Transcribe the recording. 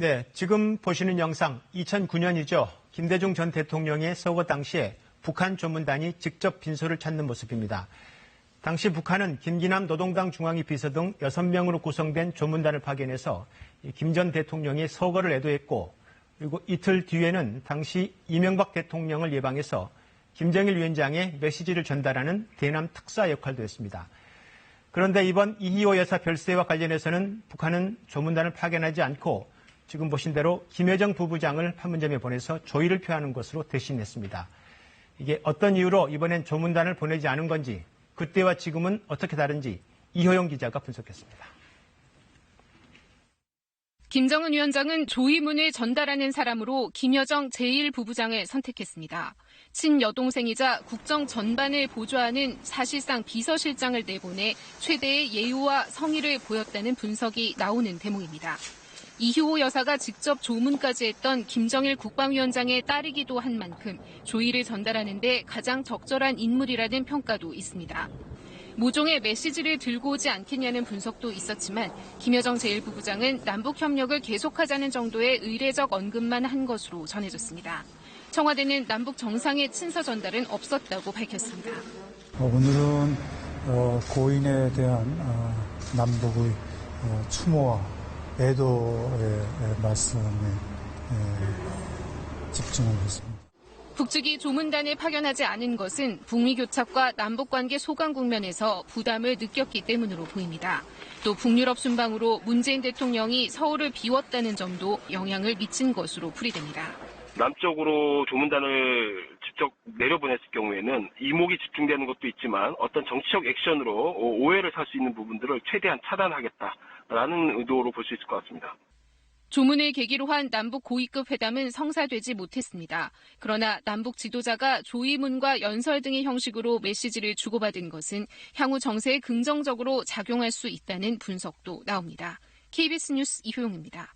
네, 지금 보시는 영상 2009년이죠. 김대중 전 대통령의 서거 당시에 북한 조문단이 직접 빈소를 찾는 모습입니다. 당시 북한은 김기남 노동당 중앙위 비서 등 6명으로 구성된 조문단을 파견해서 김 전 대통령의 서거를 애도했고, 그리고 이틀 뒤에는 당시 이명박 대통령을 예방해서 김정일 위원장의 메시지를 전달하는 대남 특사 역할도 했습니다. 그런데 이번 이희호 여사 별세와 관련해서는 북한은 조문단을 파견하지 않고 지금 보신 대로 김여정 부부장을 판문점에 보내서 조의를 표하는 것으로 대신했습니다. 이게 어떤 이유로 이번엔 조문단을 보내지 않은 건지, 그때와 지금은 어떻게 다른지 이효영 기자가 분석했습니다. 김정은 위원장은 조의문을 전달하는 사람으로 김여정 제1부부장을 선택했습니다. 친여동생이자 국정 전반을 보좌하는 사실상 비서실장을 내보내 최대의 예우와 성의를 보였다는 분석이 나오는 대목입니다. 이희호 여사가 직접 조문까지 했던 김정일 국방위원장의 딸이기도 한 만큼 조의를 전달하는 데 가장 적절한 인물이라는 평가도 있습니다. 모종의 메시지를 들고 오지 않겠냐는 분석도 있었지만 김여정 제1부부장은 남북협력을 계속하자는 정도의 의례적 언급만 한 것으로 전해졌습니다. 청와대는 남북 정상의 친서 전달은 없었다고 밝혔습니다. 오늘은 고인에 대한 남북의 추모와 애도의 말씀에 집중을 했습니다. 북측이 조문단을 파견하지 않은 것은 북미 교착과 남북관계 소강 국면에서 부담을 느꼈기 때문으로 보입니다. 또 북유럽 순방으로 문재인 대통령이 서울을 비웠다는 점도 영향을 미친 것으로 풀이됩니다. 남쪽으로 조문단을 직접 내려보냈을 경우에는 이목이 집중되는 것도 있지만 어떤 정치적 액션으로 오해를 살 수 있는 부분들을 최대한 차단하겠다라는 의도로 볼 수 있을 것 같습니다. 조문을 계기로 한 남북 고위급 회담은 성사되지 못했습니다. 그러나 남북 지도자가 조의문과 연설 등의 형식으로 메시지를 주고받은 것은 향후 정세에 긍정적으로 작용할 수 있다는 분석도 나옵니다. KBS 뉴스 이효영입니다.